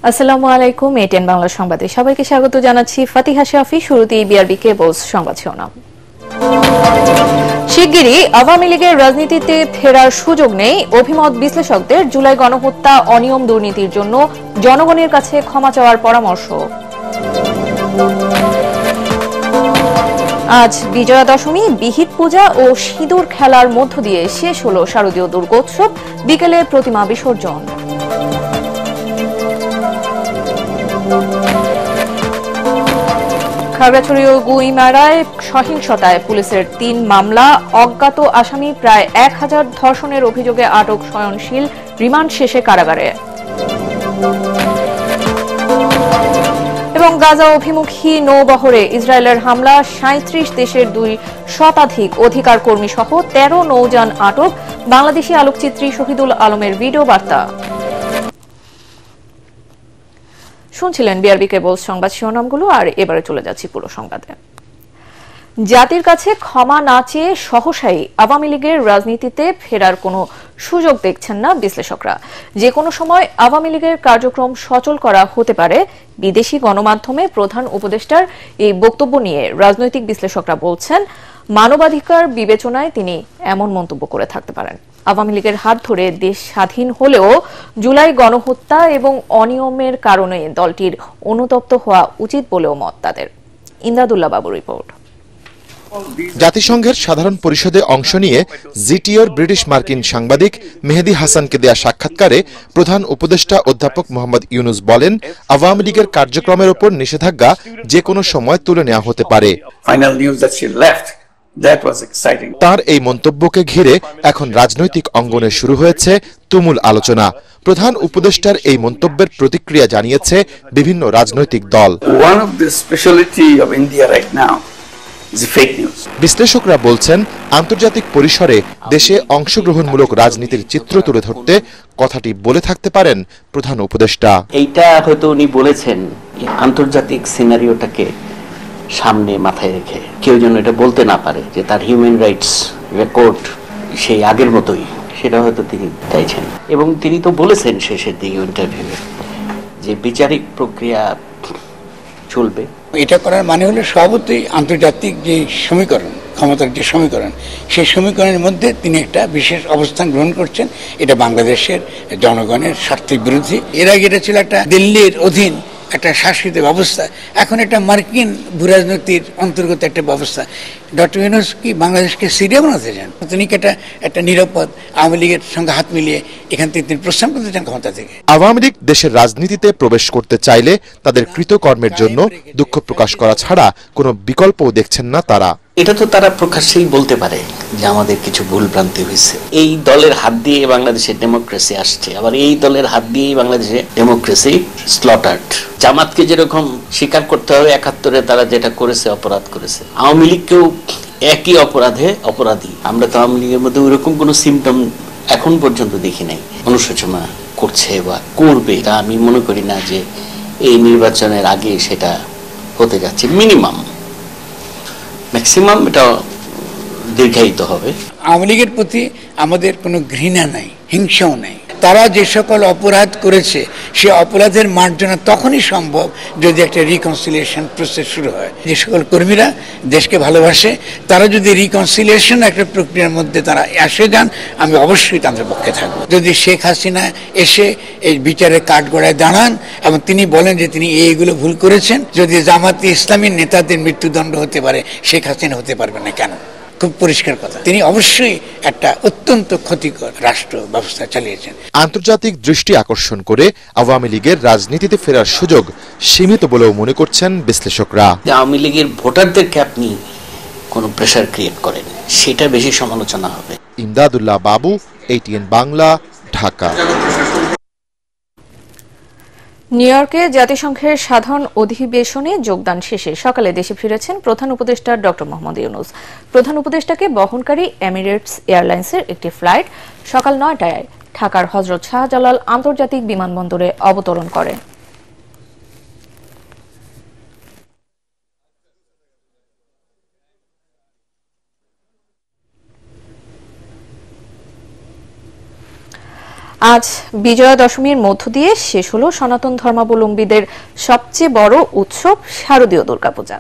আসসালামু আলাইকুম। এটিএন বাংলা সংবাদে সবাইকে স্বাগত জানাচ্ছি। ফাতিহা শাফি। শুরুতেই বিআরবি কেবলস সংবাদ শিরোনাম। শিগগিরই আওয়ামী লীগের রাজনীতিতে ফেরার সুযোগ নেই, অভিমত বিশ্লেষকদের। জুলাই গণহত্যা, অনিয়ম, দুর্নীতির জন্য জনগণের কাছে ক্ষমা চাওয়ার পরামর্শ। আজ বিজয়া দশমী, বিহিত পূজা ও সিঁদুর খেলার মধ্য দিয়ে শেষ হল শারদীয় দুর্গোৎসব। বিকেলে প্রতিমা বিসর্জন। খাগড়াছড়ি ও গুইমারায় সহিংসতায় পুলিশের ৩ মামলা, অজ্ঞাত আসামি প্রায় ১,০০০ ধর্ষণের অভিযোগে আটক সয়নশীল, রিমান্ড শেষে কারাগারে। এবং গাজা অভিমুখী নৌবহরে ইসরায়েলের হামলা, ৩৭ দেশের ২ শতাধিক অধিকার কর্মী সহ ১৩ নৌযান আটক। বাংলাদেশি আলোকচিত্রী শহীদুল আলমের ভিডিও বার্তা। শুনছিলেন বিআরবি কেবল সংবাদ শিরোনামগুলো, আর এবারে চলে যাচ্ছি পুরো সংবাদে। জাতির কাছে ক্ষমা না চেয়ে সহসাই আওয়ামী লীগের রাজনীতিতে ফেরার কোনো সুযোগ দেখছেন না বিশ্লেষকরা। যে কোনো সময় আওয়ামী লীগের কার্যক্রম সচল করা হতে পারে। বিদেশি গণমাধ্যমে প্রধান উপদেষ্টার এই বক্তব্য নিয়ে রাজনৈতিক বিশ্লেষকরা বলছেন, মানবাধিকার বিবেচনায় তিনি এমন মন্তব্য করে থাকতে পারেন। আওয়ামী লীগের হাত ধরে দেশ স্বাধীন হলেও জুলাই গণহত্যা এবং অনিয়মের কারণে দলটির অনুতপ্ত হওয়া উচিত বলেও মত তাদের। ইমদাদুল্লাহ বাবুর রিপোর্ট। জাতিসংঘের সাধারণ পরিষদে অংশ নিয়ে জিটিওর ব্রিটিশ মার্কিন সাংবাদিক মেহেদী হাসানকে দেয়া সাক্ষাৎকারে প্রধান উপদেষ্টা অধ্যাপক মোহাম্মদ ইউনুস বলেন, আওয়ামী লীগের কার্যক্রমের উপর নিষেধাজ্ঞা যে কোনো সময় তুলে নেওয়া হতে পারে। তার এই মন্তব্যকে ঘিরে এখন রাজনৈতিক অঙ্গনে শুরু হয়েছে তুমুল আলোচনা। প্রধান উপদেষ্টার এই মন্তব্যের প্রতিক্রিয়া জানিয়েছে বিভিন্ন রাজনৈতিক দল। বিশ্লেষকরা বলছেন, আন্তর্জাতিক পরিসরে দেশে অংশগ্রহণমূলক রাজনীতির চিত্র তুলে ধরতে কথাটি বলে থাকতে পারেন প্রধান উপদেষ্টা। এইটা হয়তো উনি বলেছেন আন্তর্জাতিক সিনারিওটাকে সামনে মাথায় রেখে, কেউ যেন এটা বলতে না পারে যে তার হিউম্যান রাইটস রেকর্ড সেই আগের মতোই, সেটা হয়তো তিনি চাইছেন। এবং তিনি তো বলেছেন শেষের দিকে ইন্টারভিউয়ে যে বিচারিক প্রক্রিয়া চলবে। এটা করার মানে হলো স্বভাবতই আন্তর্জাতিক যে সমীকরণ, ক্ষমতার যে সমীকরণ, সেই সমীকরণের মধ্যে তিনি একটা বিশেষ অবস্থান গ্রহণ করছেন। এটা বাংলাদেশের জনগণের স্বার্থের বিরোধী। এর আগে এটা ছিল একটা দিল্লির অধীন একটা শাসিত ব্যবস্থা, এখন এটা মার্কিন ভূরাজনীতির অন্তর্গত একটা ব্যবস্থা। ডক্টর ইউনূস কি বাংলাদেশকে সিরিয়া বানাতে চান? তিনি কি একটা নিরাপদ আওয়ামী লীগের সঙ্গে হাত মিলিয়ে এখান থেকে তিনি প্রস্থান করতে চান ক্ষমতা থেকে? আওয়ামী লীগ দেশের রাজনীতিতে প্রবেশ করতে চাইলে তাদের কৃতকর্মের জন্য দুঃখ প্রকাশ করা ছাড়া কোনো বিকল্পও দেখছেন না তারা। এটা তো তারা প্রকাশ্যেই বলতে পারে যে আমাদের কিছু ভুল ভ্রান্তি হয়েছে। এই দলের হাত দিয়ে বাংলাদেশের ডেমোক্রেসি আসছে, আবার এই দলের হাত দিয়েই বাংলাদেশের ডেমোক্রেসি স্লটার্ড। জামাতকে যেরকম স্বীকার করতে হবে ৭১-এ তারা যেটা করেছে, অপরাধ করেছে, আওয়ামী লীগকেও একই অপরাধে অপরাধী। আমরা তো আওয়ামী লীগের মধ্যে ওইরকম কোনো সিমটম এখন পর্যন্ত দেখি নাই অনুশোচনা করছে বা করবে। তা আমি মনে করি না যে এই নির্বাচনের আগে সেটা হতে যাচ্ছে। ম্যাক্সিমাম এটা দীর্ঘায়িত হবে। আওয়ামী লীগের প্রতি আমাদের কোনো ঘৃণা নাই, হিংসাও নাই। তারা যে সকল অপরাধ করেছে সে অপরাধের মার্জনা তখনই সম্ভব যদি একটা রিকনসিলিয়েশন প্রসেস শুরু হয়। যে সকল কর্মীরা দেশকে ভালোবাসে তারা যদি রিকনসিলিয়েশন একটা প্রক্রিয়ার মধ্যে তারা এসে যান, আমি অবশ্যই তাদের পক্ষে থাকবো। যদি শেখ হাসিনা এসে এই বিচারের কাঠগড়ায় দাঁড়ান এবং তিনি বলেন যে তিনি এইগুলো ভুল করেছেন, যদি জামাতে ইসলামীর নেতাদের মৃত্যুদণ্ড হতে পারে, শেখ হাসিনা হতে পারবে না কেন? খুব পরিষ্কার কথা। তিনি অবশ্যই একটা অত্যন্ত ক্ষতিকর রাষ্ট্র ব্যবস্থা চালিয়েছেন। আন্তর্জাতিক দৃষ্টি আকর্ষণ করে আওয়ামী লীগের রাজনীতিতে ফেরার সুযোগ সীমিত বলেও মনে করছেন বিশ্লেষকরা। আওয়ামী লীগের ভোটারদেরকে আপনি কোনো প্রেসার ক্রিয়েট করেন, সেটা বেশি সমালোচনা হবে। ইমদাদুল্লাহ বাবু, এটিএন বাংলা, ঢাকা। নিউ ইয়র্কে জাতিসংঘের সাধারণ অধিবেশনে যোগদান শেষে সকালে দেশে ফিরেছেন প্রধান উপদেষ্টা ডক্টর মোহাম্মদ ইউনূস। প্রধান উপদেষ্টাকে বহনকারী এমিরেটস এয়ারলাইন্সের একটি ফ্লাইট সকাল ৯টায় ঢাকার হযরত শাহজালাল আন্তর্জাতিক বিমানবন্দরে অবতরণ করে। আজ বিজয়া দশমীর মধ্য দিয়ে শেষ হলো সনাতন ধর্মাবলম্বীদের সবচেয়ে বড় উৎসব শারদীয় দুর্গাপূজা।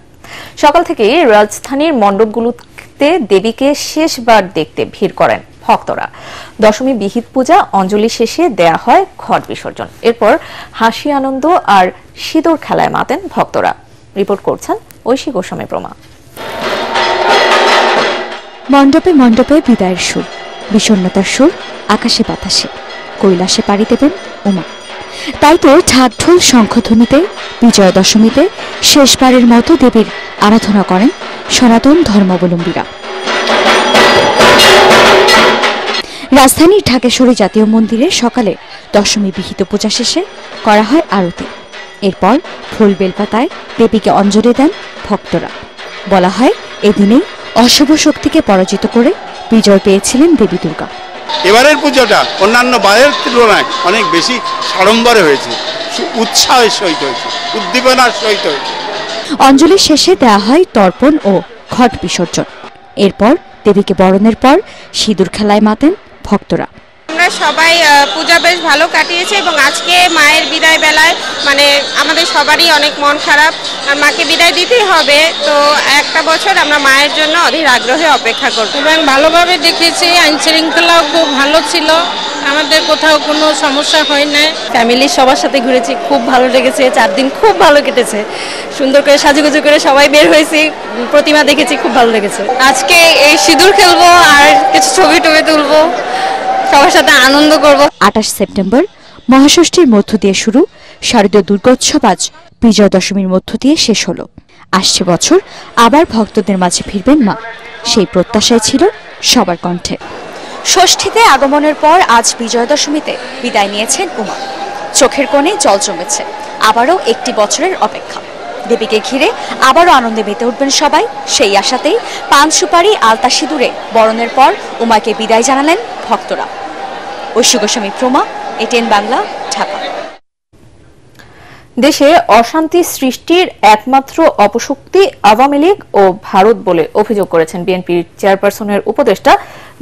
সকাল থেকেই রাজধানীর মণ্ডপগুলোতে দেবীকে শেষবার দেখতে ভিড় করেন ভক্তরা। দশমী বিহিত পূজা অঞ্জলি শেষে দেয়া হয় ঘট বিসর্জন। এরপর হাসি আনন্দ আর সিঁদুর খেলায় মাতেন ভক্তরা। রিপোর্ট করছেন ঐশী গোস্বামী প্রমা। মণ্ডপে মণ্ডপে বিদায়ের সুর, বিষণ্ণতার সুর আকাশে বাতাসে, কৈলাসে পাড়ি দেবেন উমা। তাই তো ঢাক ঢোল শঙ্খধ্বনিতে বিজয়া দশমীতে শেষবারের মতো দেবীর আরাধনা করেন সনাতন ধর্মাবলম্বীরা। রাজধানীর ঢাকেশ্বরী জাতীয় মন্দিরে সকালে দশমী বিহিত পূজা শেষে করা হয় আরতি। এরপর ফুল বেলপাতায় দেবীকে অঞ্জলি দেন ভক্তরা। বলা হয় এদিনেই অশুভ শক্তিকে পরাজিত করে বিজয় পেয়েছিলেন দেবী দুর্গা। এবারের পুজোটা অন্যান্য বারের তুলনায় অনেক বেশি সাড়ম্বরে হয়েছে, উৎসাহের সহিত হয়েছে, উদ্দীপনার সহিত হয়েছে। অঞ্জলি শেষে দেয়া হয় তর্পণ ও ঘট বিসর্জন। এরপর দেবীকে বরণের পর সিঁদুর খেলায় মাতেন ভক্তরা। আমরা সবাই পূজা বেশ ভালো কাটিয়েছে এবং আজকে মায়ের বিদায় বেলায় মানে আমাদের সবারই অনেক মন খারাপ, আর মাকে বিদায় দিতেই হবে। তো একটা বছর আমরা মায়ের জন্য অধীর আগ্রহে অপেক্ষা করব এবং ভালোভাবে দেখেছি। আইন শৃঙ্খলাও খুব ভালো ছিল, আমাদের কোথাও কোনো সমস্যা হয় না। ফ্যামিলির সবার সাথে ঘুরেছি, খুব ভালো লেগেছে। 4 দিন খুব ভালো কেটেছে, সুন্দর করে সাজুগুজু করে সবাই বের হয়েছি, প্রতিমা দেখেছি, খুব ভালো লেগেছে। আজকে এই সিঁদুর খেলবো আর কিছু ছবি টবি তুলবো, সবার সাথে আনন্দ করব। 28 সেপ্টেম্বর মহাষষ্ঠীর মধ্য দিয়ে শুরু শারদীয় দুর্গোৎসব আজ বিজয়া দশমীর মধ্য দিয়ে শেষ হলো। আসছে বছর আবার ভক্তদের মাঝে ফিরবেন মা, সেই প্রত্যাশাই ছিল সবার কণ্ঠে। ষষ্ঠীতে আগমনের পর আজ বিজয়া দশমীতে বিদায় নিয়েছেন উমা। চোখের কোণে জল জমেছে, আবারও একটি বছরের অপেক্ষা। দেবীকে ঘিরে আবারও আনন্দে মেতে উঠবেন সবাই, সেই আশাতেই পান সুপারি আলতা সিঁদুরে বরণের পর উমাকে বিদায় জানালেন ভক্তরা। ঐশী গোস্বামী প্রমা, এটিএন বাংলা, ঢাকা। দেশে অশান্তি সৃষ্টির একমাত্র অপশক্তি আওয়ামী লীগ ও ভারত বলে অভিযোগ করেছেন বিএনপির চেয়ারপারসনের উপদেষ্টা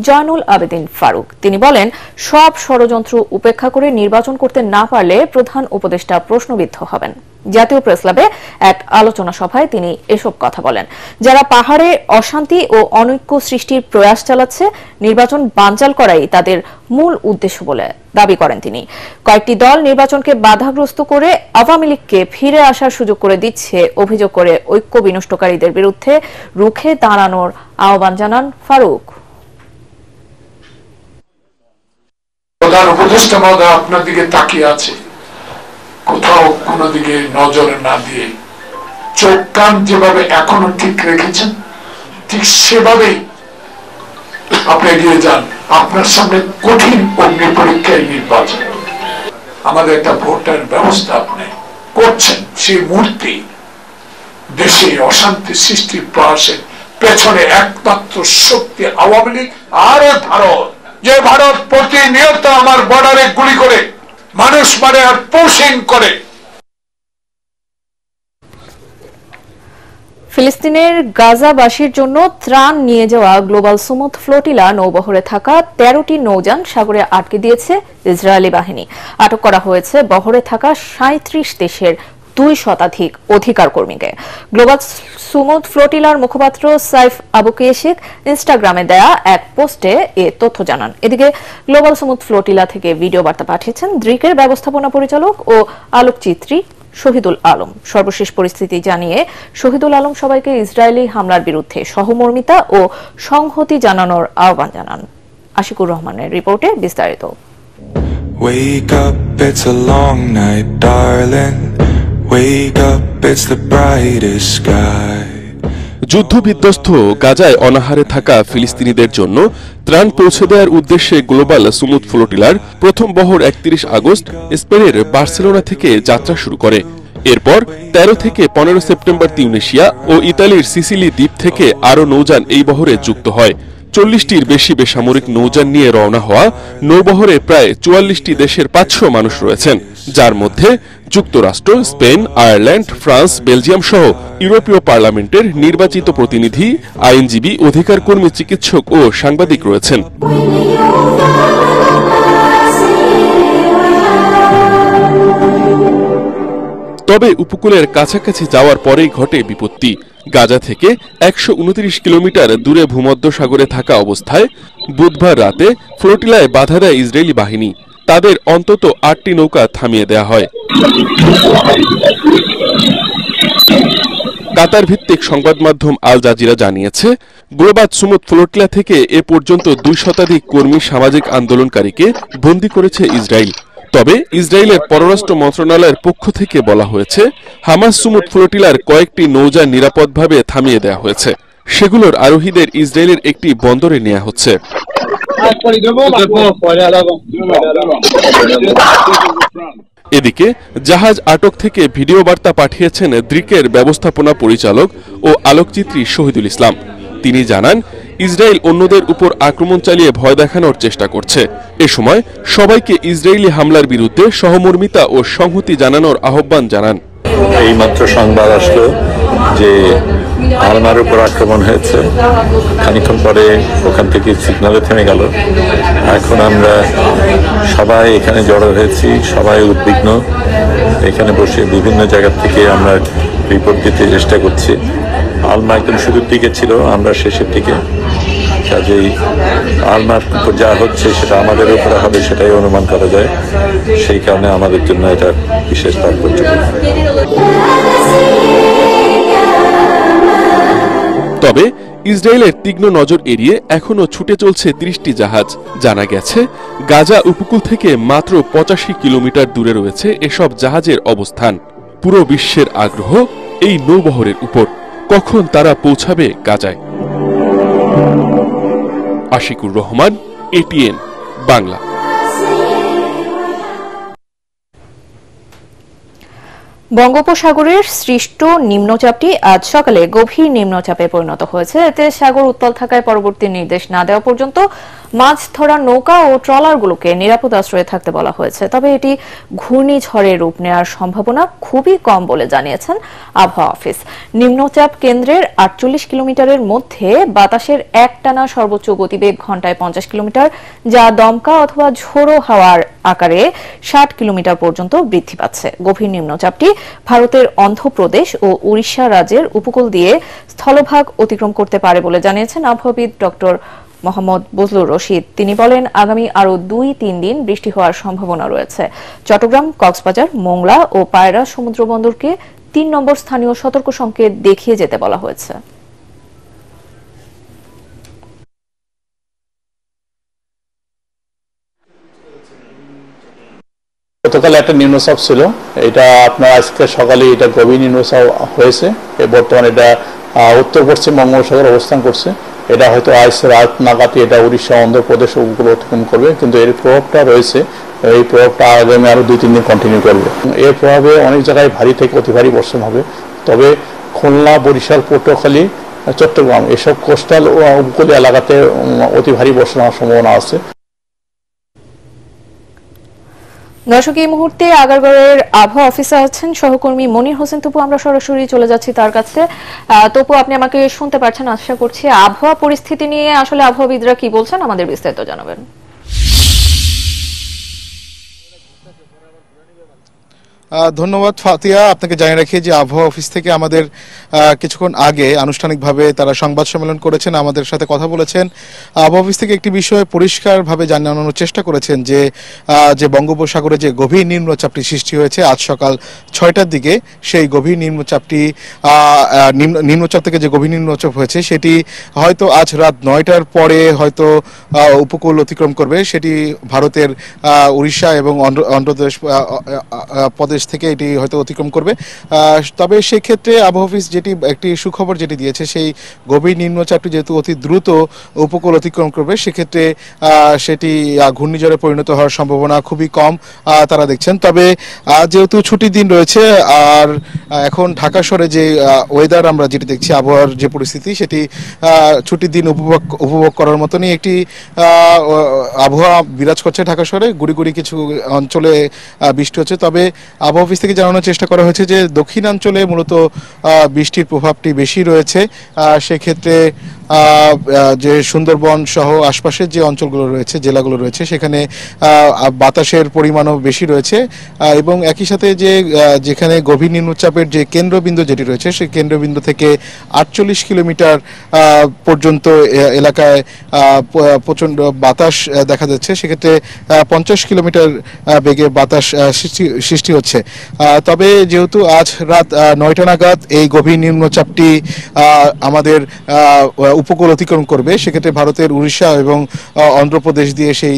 জয়নুল আবেদিন ফারুক। তিনি বলেন, সব ষড়যন্ত্র উপেক্ষা করে নির্বাচন করতে না পারলে প্রধান উপদেষ্টা প্রশ্নবিদ্ধ হবেন। জাতীয় প্রেসক্লাবে এক আলোচনা সভায় তিনি এসব কথা বলেন। যারা পাহাড়ে অশান্তি ও অনৈক্য সৃষ্টির প্রয়াস চালাচ্ছে, নির্বাচন বানচাল করাই তাদের মূল উদ্দেশ্য বলে দাবি করেন তিনি। কয়েকটি দল নির্বাচনকে বাধাগ্রস্ত করে আওয়ামী লীগকে ফিরে আসার সুযোগ করে দিচ্ছে অভিযোগ করে ঐক্য বিনষ্টকারীদের বিরুদ্ধে রুখে দাঁড়ানোর আহ্বান জানান ফারুক। প্রধান উপদেষ্টা মহোদয় আপনার দিকে তাকিয়ে আছে, কোথাও কোনো দিকে নজর না দিয়ে চোখ কান যেভাবে এখনো ঠিক রেখেছেন, ঠিক সেভাবেই আপনি এগিয়ে যান। আপনার সামনে কঠিন অগ্নি পরীক্ষায় নির্বাচন। আমাদের একটা ভোটের ব্যবস্থা আপনি করছেন, সেই মুহূর্তে দেশে অশান্তি সৃষ্টির প্রয়াসের পেছনে একমাত্র শক্তি আওয়ামী লীগ আর ভারত। যে ভারত প্রতিনিয়ত আমার বর্ডারে গুলি করে মানুষ মারে আর পোষণ করে। ফিলিস্তিনের গাজাবাসীর জন্য ত্রাণ নিয়ে যাওয়া গ্লোবাল সুমুদ ফ্লোটিলা নৌবহরে থাকা 13টি নৌযান সাগরে আটকে দিয়েছে ইসরায়েলি বাহিনী। আটক করা হয়েছে বহরে থাকা 37 দেশের 2 শতাধিক অধিকার কর্মীকে। গ্লোবাল সুমুদ ফ্লোটিলার মুখপাত্র সাইফ আবু কেশেক ইনস্টাগ্রামে দেয়া এক পোস্টে এ তথ্য জানান। এদিকে গ্লোবাল সুমুদ ফ্লোটিলা থেকে ভিডিও বার্তা পাঠিয়েছেন দ্রিকের ব্যবস্থাপনা পরিচালক ও আলোকচিত্রী শহীদুল আলম। সর্বশেষ পরিস্থিতি জানিয়ে শহীদুল আলম সবাইকে ইসরায়েলি হামলার বিরুদ্ধে সহমর্মিতা ও সংহতি জানানোর আহ্বান জানান। আশিকুর রহমানের রিপোর্টে বিস্তারিত। Wake up, it's a long night, darling. Wake up, it's the brightest sky. যুদ্ধবিধ্বস্ত গাজায় অনাহারে থাকা ফিলিস্তিনিদের জন্য ত্রাণ পৌঁছে দেওয়ার উদ্দেশ্যে গ্লোবাল সুমুদ ফ্লোটিলার প্রথম বহর 31 আগস্ট স্পেনের বার্সেলোনা থেকে যাত্রা শুরু করে। এরপর 13 থেকে 15 সেপ্টেম্বর তিউনিসিয়া ও ইতালির সিসিলি দ্বীপ থেকে আরও নৌযান এই বহরে যুক্ত হয়। 40টির বেশি বেসামরিক নৌযান নিয়ে রওনা হওয়া নৌবহরে প্রায় 44টি দেশের 500 মানুষ রয়েছেন, যার মধ্যে যুক্তরাষ্ট্র, স্পেন, আয়ারল্যান্ড, ফ্রান্স, বেলজিয়াম সহ ইউরোপীয় পার্লামেন্টের নির্বাচিত প্রতিনিধি, আইনজীবী, অধিকার কর্মী, চিকিৎসক ও সাংবাদিক রয়েছেন। তবে উপকূলের কাছাকাছি যাওয়ার পরেই ঘটে বিপত্তি। গাজা থেকে 129 কিলোমিটার দূরে ভূমধ্য সাগরে থাকা অবস্থায় বুধবার রাতে ফ্লোটিলায় বাধা দেয় ইসরায়েলি বাহিনী। তাদের অন্তত 8টি নৌকা থামিয়ে দেয়া হয়। কাতার ভিত্তিক সংবাদ মাধ্যম আল জাজিরা জানিয়েছে, গ্লোবাল সুমুদ ফ্লোটিলা থেকে এ পর্যন্ত 2 শতাধিক কর্মী সামাজিক আন্দোলনকারীকে বন্দী করেছে ইসরায়েল। তবে ইসরায়েলের পররাষ্ট্র মন্ত্রণালয়ের পক্ষ থেকে বলা হয়েছে, হামাস সুমুদ ফ্লোটিলার কয়েকটি নৌযান নিরাপদভাবে থামিয়ে দেওয়া হয়েছে। সেগুলোর আরোহীদের ইসরায়েলের একটি বন্দরে নেওয়া হচ্ছে। এদিকে জাহাজ আটক থেকে ভিডিও বার্তা পাঠিয়েছেন দ্রিকের ব্যবস্থাপনা পরিচালক ও আলোকচিত্রী শহীদুল ইসলাম। তিনি জানান, ইসরায়েল অন্যদের উপর আক্রমণ চালিয়ে ভয় দেখানোর চেষ্টা করছে। এ সময় সবাইকে ইসরায়েলি হামলার বিরুদ্ধে সহমর্মিতা ও সংহতি জানানোর আহ্বান জানান। এই মাত্র সংবাদ আসলো যে আলমার উপর আক্রমণ হয়েছে। খানিকক্ষণ পরে ওখান থেকে সিগন্যালে থেমে গেল। এখন আমরা সবাই এখানে জড়ো হয়েছি, সবাই উদ্বিগ্ন। এখানে বসে বিভিন্ন জায়গা থেকে আমরা রিপোর্ট দিতে চেষ্টা করছি। আলমা একদম শুরুর দিকে ছিল, আমরা শেষের দিকে। কাজেই আলমার উপর যা হচ্ছে সেটা আমাদের উপরে হবে সেটাই অনুমান করা যায়। সেই কারণে আমাদের জন্য এটা বিশেষ তাৎপর্যপূর্ণ। তবে ইসরায়েলের তীক্ষ্ণ নজর এড়িয়ে এখনো ছুটে চলছে 30টি জাহাজ। জানা গেছে, গাজা উপকূল থেকে মাত্র 85 কিলোমিটার দূরে রয়েছে এসব জাহাজের অবস্থান। পুরো বিশ্বের আগ্রহ এই নৌবহরের উপর, কখন তারা পৌঁছাবে গাজায়। আশিকুর রহমান, এটিএন বাংলা। বঙ্গোপসাগরের সৃষ্ট নিম্নচাপটি আজ সকালে গভীর নিম্নচাপে পরিণত হয়েছে। এতে সাগর উত্তাল থাকায় পরবর্তী নির্দেশ না দেওয়া পর্যন্ত মাছ ধরার নৌকা ও ট্রলারগুলোকে নিরাপদ আশ্রয়ে থাকতে বলা হয়েছে। তবে এটি ঘূর্ণিঝড়ের রূপ নেওয়ার সম্ভাবনা খুবই কম বলে জানিয়েছেন আবহাওয়া অফিস। নিম্নচাপ কেন্দ্রের 48 কিলোমিটারের মধ্যে বাতাসের একটানা সর্বোচ্চ গতিবেগ ঘন্টায় 50 কিলোমিটার, যা দমকা অথবা ঝোড়ো হাওয়ার আকারে 60 কিলোমিটার পর্যন্ত বৃদ্ধি পাচ্ছে। গভীর নিম্নচাপটি ভারতের অন্ধ্রপ্রদেশ ও উড়িষ্যা রাজ্যের উপকূল দিয়ে স্থলভাগ অতিক্রম করতে পারে বলে জানিয়েছেন আবহাওয়াবিদ ডক্টর মোহাম্মদ বজলুর রশিদ। তিনি বলেন, আগামী আরও 2-3 দিন বৃষ্টি হওয়ার সম্ভাবনা রয়েছে। চট্টগ্রাম, কক্সবাজার, মোংলা ও পায়রা সমুদ্র বন্দরকে 3 নম্বর স্থানীয় সতর্ক সংকেত দেখিয়ে যেতে বলা হয়েছে। গতকাল একটা নিম্নচাপ ছিল, এটা আপনার আজকে সকালে এটা গভীর নিম্নচাপ হয়েছে। বর্তমানে এটা উত্তর পশ্চিম বঙ্গোপসাগর অবস্থান করছে। এটা হয়তো আজ রাত নাগাদ এটা উড়িষ্যা, অন্ধ্রপ্রদেশ উপকূল অতিক্রম করবে, কিন্তু এর প্রভাবটা রয়েছে। এই প্রভাবটা আগামী আরো 2-3 দিন কন্টিনিউ করবে। এর প্রভাবে অনেক জায়গায় ভারী থেকে অতি ভারী বর্ষণ হবে। তবে খুলনা, বরিশাল, পটুয়াখালী, চট্টগ্রাম এসব কোস্টাল উপকূলীয় এলাকাতে অতি ভারী বর্ষণ হওয়ার সম্ভাবনা আছে। দর্শক, এই মুহূর্তে আগারগাঁওয়ের আবহাওয়া অফিসে আছেন সহকর্মী মনির হোসেন তপু। আমরা সরাসরি চলে যাচ্ছি তার কাছে। তপু, আপনি আমাকে শুনতে পারছেন আশা করছি। আবহাওয়া পরিস্থিতি নিয়ে আসলে আবহাওয়াবিদরা কি বলছেন আমাদের বিস্তারিত জানাবেন। ধন্যবাদ ফাতিয়া। আপনাকে জানিয়ে রাখি যে আবহাওয়া অফিস থেকে আমাদের কিছুক্ষণ আগে আনুষ্ঠানিকভাবে তারা সংবাদ সম্মেলন করেছেন, আমাদের সাথে কথা বলেছেন। আবহাওয়া অফিস থেকে একটি বিষয়ে পরিষ্কারভাবে জানানোর চেষ্টা করেছেন যে বঙ্গোপসাগরে যে গভীর নিম্নচাপটি সৃষ্টি হয়েছে আজ সকাল 6টার দিকে, সেই গভীর নিম্নচাপটি নিম্নচাপ থেকে যে গভীর নিম্নচাপ হয়েছে সেটি হয়তো আজ রাত 9টার পরে হয়তো উপকূল অতিক্রম করবে। সেটি ভারতের উড়িষ্যা এবং অন্ধ্রপ্রদেশ প্রদেশ থেকে এটি হয়তো অতিক্রম করবে। তবে সেই ক্ষেত্রে আবহাওয়া অফিস একটি সুখবর যেটি দিয়েছে, সেই গভীর নিম্নচাপটি যেহেতু অতি দ্রুত উপকূল অতিক্রম করবে, সেক্ষেত্রে সেটি ঘূর্ণিঝড়ে পরিণত হওয়ার সম্ভাবনা খুবই কম তারা দেখছেন। তবে যেহেতু ছুটির দিন রয়েছে, আর এখন ঢাকা শহরে যে ওয়েদার আমরা যেটি দেখছি, আবহাওয়ার যে পরিস্থিতি, সেটি ছুটির দিন উপভোগ করার মতনই একটি আবহাওয়া বিরাজ করছে ঢাকা শহরে। গুড়ি গুড়ি কিছু অঞ্চলে বৃষ্টি হচ্ছে। তবে আবহাওয়া অফিস থেকে জানানোর চেষ্টা করা হয়েছে যে দক্ষিণাঞ্চলে মূলত বৃষ্টির প্রভাবটি বেশি রয়েছে। সেক্ষেত্রে যে সুন্দরবন সহ আশপাশের যে অঞ্চলগুলো রয়েছে, জেলাগুলো রয়েছে, সেখানে বাতাসের পরিমাণও বেশি রয়েছে এবং একই সাথে যেখানে গভীর নিম্নচাপের যে কেন্দ্রবিন্দু যেটি রয়েছে সেই কেন্দ্রবিন্দু থেকে 48 কিলোমিটার পর্যন্ত এলাকায় প্রচণ্ড বাতাস দেখা যাচ্ছে। সেক্ষেত্রে 50 কিলোমিটার বেগে বাতাস সৃষ্টি হচ্ছে। তবে যেহেতু আজ রাত 9টা নাগাদ এই গভীর নিম্নচাপটি আমাদের উপকূল অতিক্রম করবে, সেক্ষেত্রে ভারতের উড়িষ্যা এবং অন্ধ্রপ্রদেশ দিয়ে সেই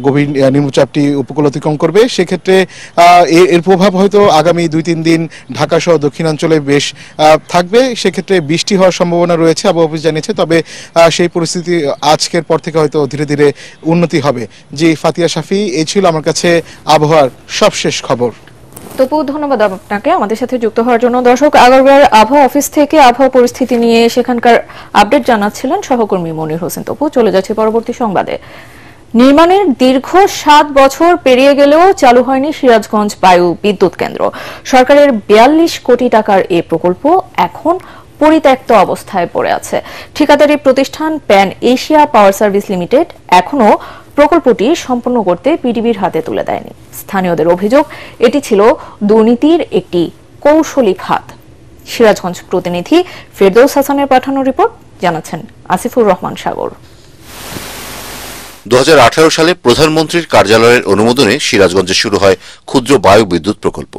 গভীর নিম্নচাপটি উপকূল অতিক্রম করবে। সেক্ষেত্রে এর প্রভাব হয়তো আগামী 2-3 দিন ঢাকা সহ দক্ষিণাঞ্চলে বেশ থাকবে। সেক্ষেত্রে বৃষ্টি হওয়ার সম্ভাবনা রয়েছে আবহাওয়া অফিস জানিয়েছে। তবে সেই পরিস্থিতি আজকের পর থেকে হয়তো ধীরে ধীরে উন্নতি হবে। জি ফাতিয়া শাফি, এই ছিল আমার কাছে আবহাওয়ার সবশেষ খবর। তপু, ধন্যবাদ আপনাকে আমাদের সাথে যুক্ত হওয়ার জন্য। দর্শক, আগারগাঁওয়ের আবহাওয়া অফিস থেকে আবহাওয়া পরিস্থিতি নিয়ে সেখানকার আপডেট জানাচ্ছিলেন সহকর্মী মনির হোসেন। তপু, চলে যাচ্ছে পরবর্তী সংবাদে। নির্মাণের দীর্ঘ 7 বছর পেরিয়ে গেলেও চালু হয়নি সিরাজগঞ্জ বায়ু বিদ্যুৎ কেন্দ্র। সরকারের 42 কোটি টাকার এই প্রকল্প এখন পরিত্যক্ত অবস্থায় পড়ে আছে। ঠিকাদারি প্রতিষ্ঠান প্যান এশিয়া পাওয়ার সার্ভিস লিমিটেড এখনো প্রকল্পটি সম্পন্ন করতে পিডিবির হাতে তুলে দেয়নি। স্থানীয়দের অভিযোগ, এটি ছিল দুর্নীতির একটি কৌশলী খাত। সিরাজগঞ্জ প্রতিনিধি ফেরদৌস হাসানের পাঠানো রিপোর্ট জানাচ্ছেন আসিফুর রহমান সাগর। 2018 সালে প্রধানমন্ত্রীর কার্যালয়ের অনুমোদনে সিরাজগঞ্জে শুরু হয় ক্ষুদ্র বায়ু বিদ্যুৎ প্রকল্প।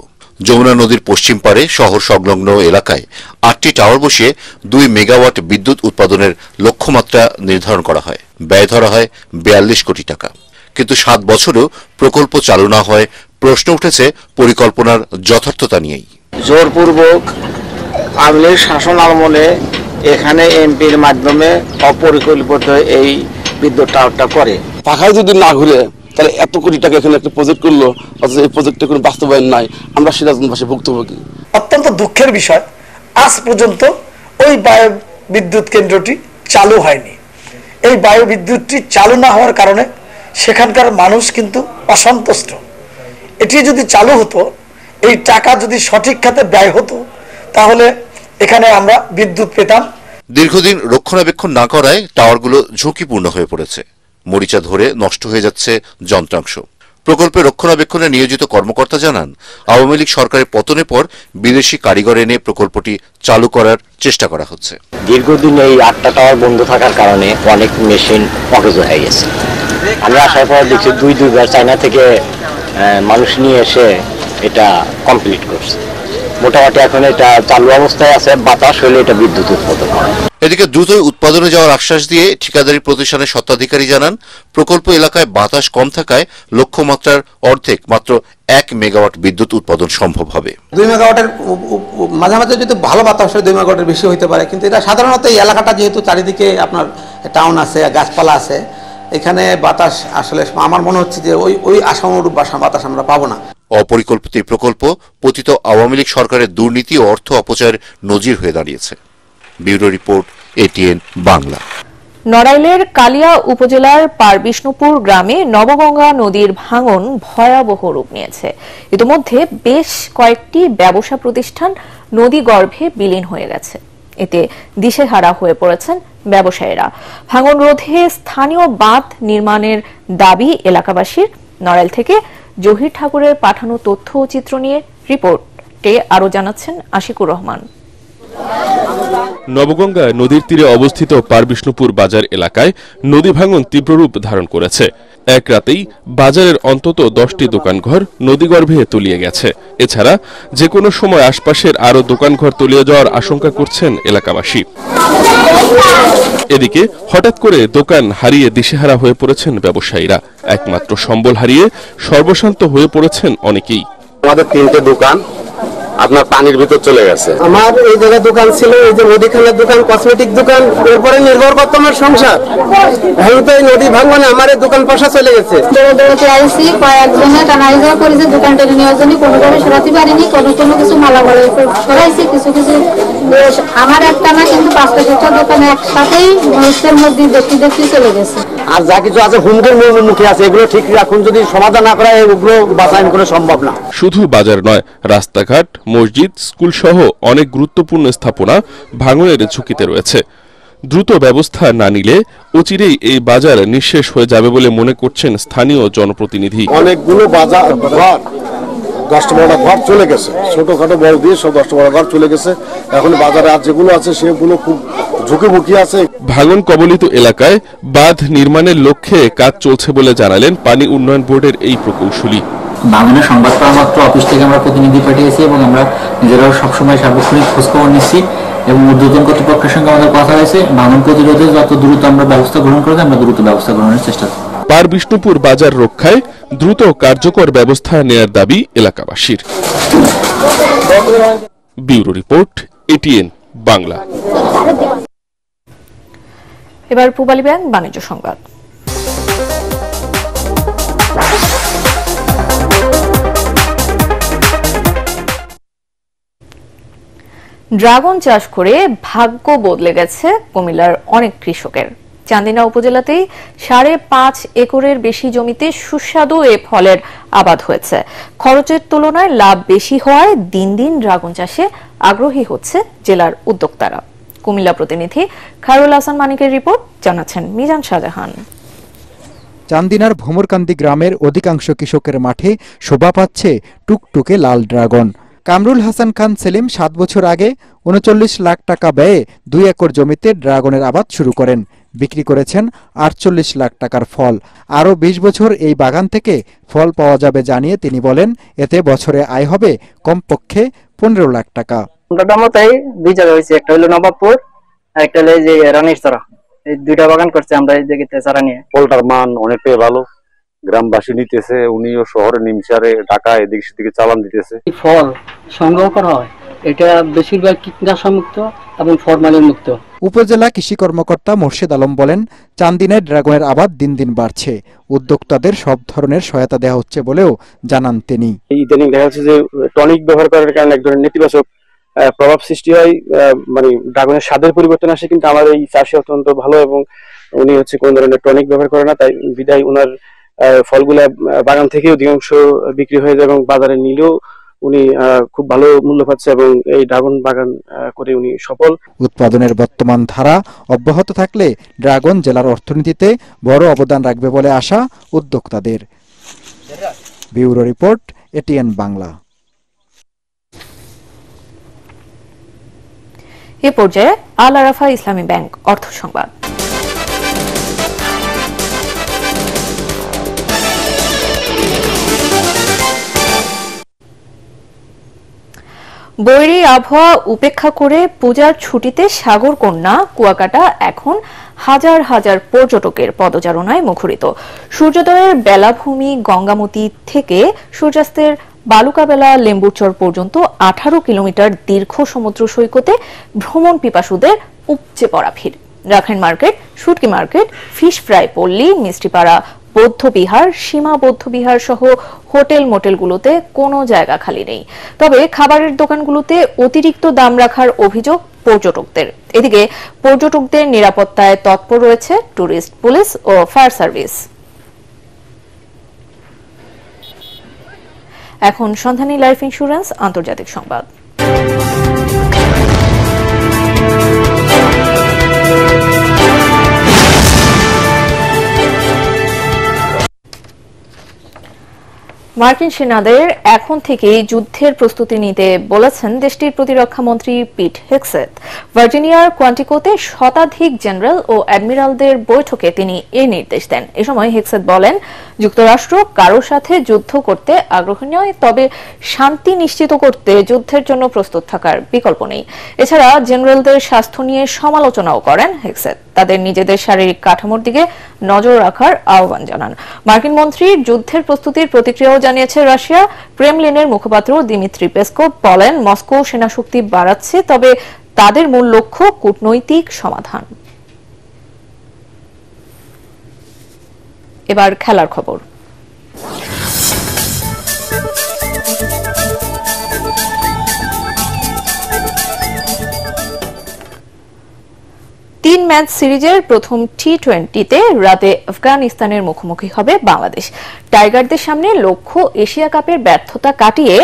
যমুনা নদীর পশ্চিম পারে শহর সংলগ্ন এলাকায় 8টি টাওয়ার বসিয়ে 2 মেগাওয়াট বিদ্যুৎ উৎপাদনের লক্ষ্যমাত্রা নির্ধারণ করা হয়। ব্যয় ধরা হয় 42 কোটি টাকা। কিন্তু 7 বছরেও প্রকল্প চালু না হয় প্রশ্ন উঠেছে পরিকল্পনার যথার্থতা নিয়েই। জোরপূর্বক আওয়ামী শাসন আমলে এখানে এমপির মাধ্যমে অপরিকল্পিত এই বিদ্যুৎ টাওয়ারটা করে। পাখায় যদি না ঘুরে তাহলে এত কোটি টাকা এখানে একটা প্রজেক্ট করলো, অথচ এই প্রজেক্টের কোনো বাস্তবায়ন নাই। আমরা সিরাজগঞ্জবাসী ভুক্তভোগী। অত্যন্ত দুঃখের বিষয়, আজ পর্যন্ত ওই বায়ু বিদ্যুৎ কেন্দ্রটি চালু হয়নি। এই বায়ু বিদ্যুৎটি চালু না হওয়ার কারণে সেখানকার মানুষ কিন্তু অসন্তুষ্ট। এটি যদি চালু হতো, এই টাকা যদি সঠিক খাতে ব্যয় হতো, তাহলে এখানে আমরা বিদ্যুৎ পেতাম। দীর্ঘদিন রক্ষণাবেক্ষণ না করায় টাওয়ারগুলো ঝুঁকিপূর্ণ হয়ে পড়েছে। মরিচা ধরে নষ্ট হয়ে যাচ্ছে যন্ত্রাংশ। প্রকল্পে রক্ষণাবেক্ষণে নিয়োজিত কর্মকর্তা জানান, আওয়ামী লীগ সরকারের পতনের পর বিদেশি কারিগর এনে প্রকল্পটি চালু করার চেষ্টা করা হচ্ছে। দীর্ঘদিন এই 8টা টাওয়ার বন্ধ থাকার কারণে অনেক মেশিন অকেজ হয়ে গেছে। আমরা আসার পর দেখছি 2-2বার চায়না থেকে মানুষ নিয়ে এসে এটা কমপ্লিট করছে। মোটামুটি এখন এটা চালু অবস্থায় আছে, বাতাস হলে এটা বিদ্যুৎ উৎপাদন হয়। এদিকে দ্রুতই উৎপাদনে যাওয়ার আশ্বাস দিয়ে ঠিকাদারি প্রতিষ্ঠানের স্বত্বাধিকারী জানান, প্রকল্প এলাকায় বাতাস কম থাকায় লক্ষ্যমাত্রার অর্ধেক মাত্র 1 মেগাওয়াট বিদ্যুৎ উৎপাদন সম্ভব হবে। 2 মেগাওয়াটের মাঝে মাঝে যদি ভালো বাতাস হয় 2 মেগাওয়াটের বেশি হতে পারে, কিন্তু এটা সাধারণত এই এলাকাটা যেহেতু চারিদিকে আপনার টাউন আছে, গাছপালা আছে, এখানে বাতাস আসলে আমার মনে হচ্ছে যে ওই আশানুরূপ বাতাস আমরা পাবো না। অপরিকল্পিত এই প্রকল্প পতিত আওয়ামী লীগ সরকারের দুর্নীতি ও অর্থ অপচয়ের নজির হয়ে দাঁড়িয়েছে। Bureau report, ATN Bangla. নড়াইলের কালিয়া উপজেলার পারবিষ্ণুপুর গ্রামে নবগঙ্গা নদীর ভাঙন ভয়াবহ রূপ নিয়েছে। ইতিমধ্যে বেশ কয়েকটি ব্যবসা প্রতিষ্ঠান নদী গর্ভে বিলীন হয়ে গেছে। এতে দিশেহারা হয়ে পড়েছেন ব্যবসায়ীরা। ভাঙন রোধে স্থানীয় বাঁধ নির্মাণের দাবি এলাকাবাসীর। নড়াইল থেকে জহির ঠাকুরের পাঠানো তথ্য ও চিত্র নিয়ে রিপোর্টে আরো জানাচ্ছেন আশিকুর রহমান। নবগঙ্গা নদীর তীরে অবস্থিত পারবিষ্ণুপুর বাজার এলাকায় নদী ভাঙন তীব্র রূপ ধারণ করেছে। এক রাতেই বাজারের অন্তত 10টি দোকানঘর নদীগর্ভে তলিয়ে গেছে। এছাড়া যে কোনো সময় আশপাশের আরো দোকানঘর তলিয়ে যাওয়ার আশঙ্কা করছেন এলাকাবাসী। এদিকে হঠাৎ করে দোকান হারিয়ে দিশেহারা হয়ে পড়েছেন ব্যবসায়ীরা। একমাত্র সম্বল হারিয়ে সর্বশান্ত হয়ে পড়েছেন অনেকেই। আমাদের 3টে দোকান আপনার পানির ভিতর চলে গেছে। আমার এই জায়গায় দোকান ছিল, এই যে মুদিখানার দোকান, কসমেটিক দোকান, এরপরে নির্ভর করতো আমার সংসার। এখন তো এই নদী ভাঙনে আমার এই দোকান পাশা চলে গেছে। আইসি কয়েকজনে টানাইজা করেছে দোকান টেনে নেওয়ার জন্য, কোনোভাবে সরাতে পারিনি, কোনো কিছু মালামাল সরাইছে, কিছু আমার একটা না কিন্তু 5টা দোকান একসাথেই মানুষের মধ্যে দেখতে চলে গেছে। আর যা কিছু আছে হুমকির মুখে আছে, এগুলো ঠিক এখন যদি সমাধান না করা এগুলো বাঁচানো কোনো সম্ভব না। শুধু বাজার নয়, রাস্তাঘাট, মসজিদ, স্কুল সহ অনেক গুরুত্বপূর্ণ স্থাপনা ভাঙনের ঝুঁকিতে রয়েছে। দ্রুত ব্যবস্থা না নিলে অচিরেই এই বাজার নিঃশেষ হয়ে যাবে বলে মনে করছেন স্থানীয় জনপ্রতিনিধি। অনেকগুলো বাজার ঘর, 10টা ঘর চলে গেছে, ছোটখাটো বড় দিয়ে সব 10টা ঘর চলে গেছে। এখন বাজারে আর যেগুলো আছে সেগুলো খুব ঝুঁকিমুখী আছে। ভাঙন কবলিত এলাকায় বাঁধ নির্মাণের লক্ষ্যে কাজ চলছে বলে জানালেন পানি উন্নয়ন বোর্ডের এই প্রকৌশলী। ভাঙনের সংবাদ পাওয়া মাত্র অফিস থেকে আমরা প্রতিনিধি পাঠিয়েছি এবং আমরা নিজেরাও সবসময় সার্বক্ষণিক খোঁজখবর নিচ্ছি এবং ঊর্ধ্বতন কর্তৃপক্ষের সঙ্গে আমাদের কথা হয়েছে। ভাঙন প্রতিরোধে যত দ্রুত আমরা ব্যবস্থা গ্রহণ করতে আমরা দ্রুত ব্যবস্থা গ্রহণের চেষ্টা করব। পার বিষ্ণুপুর বাজার রক্ষায় দ্রুত কার্যকর ব্যবস্থা নেয়ার দাবি এলাকাবাসীর। Bureau report, ATN Bangla. এবার পূবালী ব্যাংক বাণিজ্য সংবাদ। ড্রাগন চাষ করে ভাগ্য বদলে গেছে কুমিল্লার অনেক কৃষকের। চান্দিনা উপজেলাতেই 5.5 একরের বেশি জমিতে সুস্বাদু এ ফলের আবাদ হয়েছে। খরচের তুলনায় লাভ বেশি হওয়ায় দিন দিন ড্রাগন চাষে আগ্রহী হচ্ছে জেলার উদ্যোক্তারা। কুমিল্লা প্রতিনিধি খায়রুল হাসান মানিকের রিপোর্ট, জানাচ্ছেন মিজান শাহজাহান। চান্দিনার ভোমরকান্দি গ্রামের অধিকাংশ কৃষকের মাঠে শোভা পাচ্ছে টুকটুকে লাল ড্রাগন। কামরুল হাসান খান সেলিম 7 বছর আগে 39 লাখ টাকা ব্যয়ে 2 একর জমিতে ড্রাগনের আবাদ শুরু করেন। বিক্রি করেছেন 48 লাখ টাকার ফল। আরও 20 বছর এই বাগান থেকে ফল পাওয়া যাবে জানিয়ে তিনি বলেন, এতে বছরে আয় হবে কমপক্ষে 15 লাখ টাকা। মোটামুটি 2 জায়গা হয়েছে, একটা হলো নবাবপুর আর একটা হলো যে রানীর চড়া। এই 2টা বাগান করছে আমরা এই জায়গাতে চারা নিয়ে। ফলটার মান অনেকটাই ভালো, গ্রামবাসী নিতেছে, উনিও শহরে নিমসারে ঢাকা এদিকে সেদিকে চালান দিতেছে। ফল সংগ্রহ করা হয়, এটা বেশিরভাগ কীটনাশক মুক্ত এবং ফরমালিন মুক্ত। উপজেলা কৃষি কর্মকর্তা মোর্শেদ আলম বলেন, চান্দিনায় ড্রাগনের আবাদ দিন দিন বাড়ছে। উদ্যোক্তাদের সব ধরনের সহায়তা দেওয়া হচ্ছে বলেও জানান তিনি। ইদানিং দেখা যাচ্ছে যে টনিক ব্যবহার করার কারণে এক ধরনের নেতিবাচক প্রভাব সৃষ্টি হয়, মানে ড্রাগনের স্বাদের পরিবর্তন আসে, কিন্তু আমার এই চাষি অত্যন্ত ভালো এবং উনি কোন ধরনের টনিক ব্যবহার করে না, তাই বিদায় উনার ফলগুলা বাগান থেকে অধিকাংশ বিক্রি হয়ে যায় এবং বাজারে নিলেও উনি খুব ভালো মূল্য পাচ্ছে এবং এই ড্রাগন বাগান করে উনি সফল। উৎপাদনের বর্তমান ধারা অব্যাহত থাকলে ড্রাগন জেলার অর্থনীতিতে বড় অবদান রাখবে বলে আশা উদ্যোক্তাদের। Bureau report, ATN Bangla. এ পর্যায়ে আল আরাফা ইসলামী ব্যাংক অর্থ সংবাদ। বৈরী আবহাওয়া উপেক্ষা করে পূজার ছুটিতে সাগরকন্যা কুয়াকাটা এখন হাজার হাজার পর্যটকের পদচারণায় মুখরিত। সূর্যোদয়ের বেলাভূমি গঙ্গামতি থেকে সূর্যাস্তের বালুকাবেলা লেম্বুচর পর্যন্ত 18 কিলোমিটার দীর্ঘ সমুদ্র সৈকতে ভ্রমণ পিপাসুদের উপচে পড়া ভিড়। রাখাইন মার্কেট, শুটকি মার্কেট, ফিশ ফ্রাই পল্লী, মিষ্টিপাড়া বৌদ্ধবিহার, সীমা বৌদ্ধবিহার সহ হোটেল মোটেলগুলোতে কোনো জায়গা খালি নেই। তবে খাবারের দোকানগুলোতে অতিরিক্ত দাম রাখার অভিযোগ পর্যটকদের। এদিকে পর্যটকদের নিরাপত্তায় তৎপর রয়েছে টুরিস্ট পুলিশ ও ফায়ার সার্ভিস। এখন সন্ধানী লাইফ ইন্স্যুরেন্স আন্তর্জাতিক সংবাদ। মার্কিন সেনাদের এখন থেকেই যুদ্ধের প্রস্তুতি নিতে বলেছেন দেশটির প্রতিরক্ষা মন্ত্রী পিট হেগসেথ। ভার্জিনিয়ার কোয়ান্টিকোতে শতাধিক জেনারেল ও অ্যাডমিরালদের বৈঠকে তিনি এই নির্দেশ দেন। এ সময় হেগসেথ বলেন, যুক্তরাষ্ট্র কারোর সাথে যুদ্ধ করতে আগ্রহী নয়, তবে শান্তি নিশ্চিত করতে যুদ্ধের জন্য প্রস্তুত থাকার বিকল্প নেই। এছাড়া জেনারেলদের স্বাস্থ্য নিয়ে সমালোচনাও করেন হেগসেথ। তাদের নিজেদের শারীরিক কাঠামোর দিকে নজর রাখার আহ্বান জানান। মার্কিন মন্ত্রী যুদ্ধের প্রস্তুতির প্রতিক্রিয়াও জানিয়েছে রাশিয়া। ক্রেমলিনের মুখপাত্র দিমিত্রি পেসকোভ বলেন, মস্কো সেনাশক্তি বাড়াচ্ছে, তবে তাদের মূল লক্ষ্য কূটনৈতিক সমাধান। এবার খেলার খবর। তিন ম্যাচ সিরিজের প্রথম টি-20তে রাতে আফগানিস্তানের মুখোমুখি হবে বাংলাদেশ। টাইগারদের সামনে লক্ষ্য এশিয়া কাপের ব্যর্থতা কাটিয়ে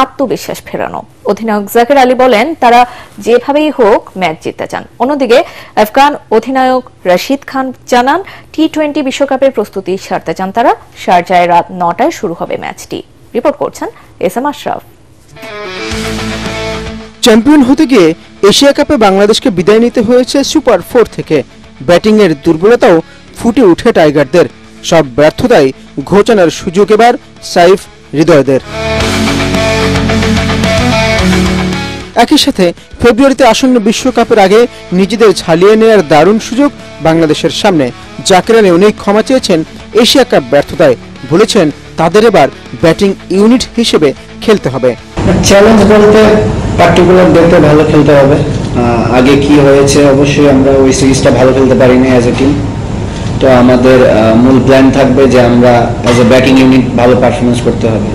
আত্মবিশ্বাস ফেরানো। অধিনায়ক জাকির আলী বলেন, তারা যেভাবেই হোক ম্যাচ জিততে চান। অন্যদিকে আফগান অধিনায়ক রশিদ খান জানান, টি-20 বিশ্বকাপের প্রস্তুতি সারতে চান তারা। শারজায় রাত 9টায় শুরু হবে ম্যাচটি। রিপোর্ট করছেন এসএম আশরাফ। চ্যাম্পিয়ন হতে গিয়ে এশিয়া কাপে বাংলাদেশকে বিদায় নিতে হয়েছে সুপার 4 থেকে। ব্যাটিংয়ের দুর্বলতাও ফুটে উঠে টাইগারদের। সব ব্যর্থতায় ঘোচানোর সুযোগ এবার সাইফ হৃদয়দের। একই সাথে ফেব্রুয়ারিতে আসন্ন বিশ্বকাপের আগে নিজেদের ঝালিয়ে নেওয়ার দারুণ সুযোগ বাংলাদেশের সামনে। জাকির আলী অনেক ক্ষমা চেয়েছেন এশিয়া কাপ ব্যর্থতায়। বলেছেন, তাদের এবার ব্যাটিং ইউনিট হিসেবে খেলতে হবে। চ্যালেঞ্জ বলতে পার্টিকুলার ডেতে ভালো খেলতে হবে। আগে কি হয়েছে, অবশ্যই আমরা ওই সিরিজটা ভালো খেলতে পারিনি অ্যাজ এ টিম। তো আমাদের মূল প্ল্যান থাকবে যে আমরা অ্যাজ এ ব্যাটিং ইউনিট ভালো পারফরমেন্স করতে হবে।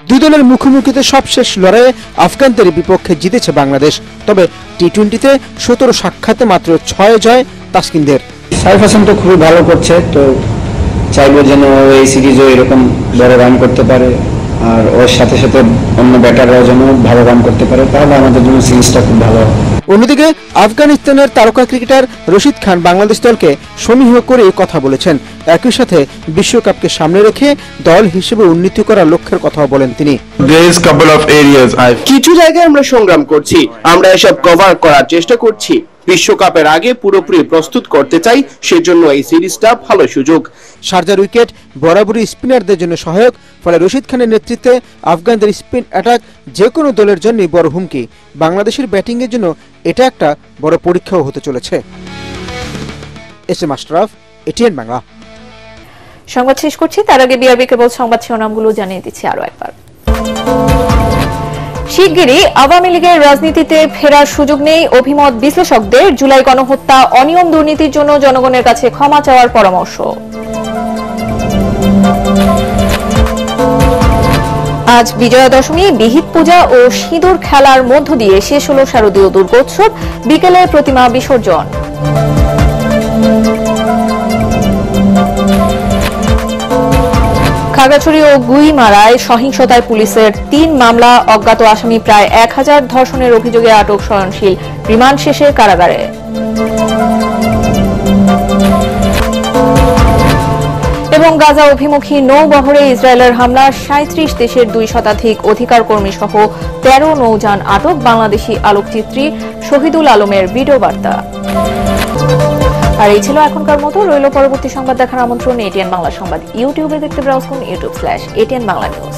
দুই দলের মুখোমুখিতে সবশেষ লড়াইয়ে আফগানদের বিপক্ষে জিতেছে বাংলাদেশ। তবে টি-20তে 17 সাক্ষাতে মাত্র 6 জয় তাসকিনদের। সাইফ হাসান তো খুবই ভালো করছে, তো চাইবো যেন এই সিরিজও এরকম বড় রান করতে পারে, আর ওর সাথে সাথে অন্য ব্যাটাররাও যেন ভালো রান করতে পারে, তাহলে আমাদের জন্য সিরিজটা খুব ভালো। অন্যদিকে আফগানিস্তানের তারকা ক্রিকেটার রশিদ খান বাংলাদেশ দলকে সমীহ করে কথা বলেছেন। একই সাথে বিশ্বকাপকে সামনে রেখে দল হিসেবে উন্নতি করার লক্ষ্যের কথাও বলেন তিনি। কিছু জায়গায় আমরা সংগ্রাম করছি, আমরা এসব কভার করার চেষ্টা করছি। বিশ্বকাপের আগে পুরোপুরি প্রস্তুত করতে চাই, সেজন্য এই সিরিজটা ভালো সুযোগ। শারজার উইকেট বরাবরই স্পিনারদের জন্য সহায়ক, ফলে রশিদ খানের নেতৃত্বে আফগানদের স্পিন অ্যাটাক যে কোনো দলের জন্যই বড় হুমকি। বাংলাদেশের ব্যাটিংয়ের জন্য এটা একটা বড় পরীক্ষাও হতে চলেছে। SM Ashraf, ATN Bangla. সংবাদ শেষ করছি, তার আগে বিআরবি কেবল সংবাদ শিরোনামগুলো জানিয়ে দিচ্ছি আরো একবার। শিগগিরই আওয়ামী লীগের রাজনীতিতে ফেরার সুযোগ নেই অভিমত বিশ্লেষকদের। জুলাই গণহত্যা, অনিয়ম, দুর্নীতির জন্য জনগণের কাছে ক্ষমা চাওয়ার পরামর্শ। আজ বিজয়া দশমী, বিহিত পূজা ও সিঁদুর খেলার মধ্য দিয়ে শেষ হল শারদীয় দুর্গোৎসব। বিকেলে প্রতিমা বিসর্জন। খাগড়াছড়ি ও গুইমারায় সহিংসতায় পুলিশের 3 মামলা, অজ্ঞাত আসামি প্রায় 1000, ধর্ষণের অভিযোগে আটক সয়নশীল, রিমান্ড শেষে কারাগারে। এবং গাজা অভিমুখী নৌবহরে ইসরায়েলের হামলা, 37 দেশের 2 শতাধিক অধিকার কর্মী সহ 13 নৌযান আটক। বাংলাদেশি আলোকচিত্রী শহীদুল আলমের ভিডিও বার্তা। আর এই ছিল এখনকার মতো। রইল পরবর্তী সংবাদ দেখার আমন্ত্রণ। এটিএন বাংলা সংবাদ ইউটিউবে দেখতে ব্রাউজ করুন youtube/ATN Bangla News।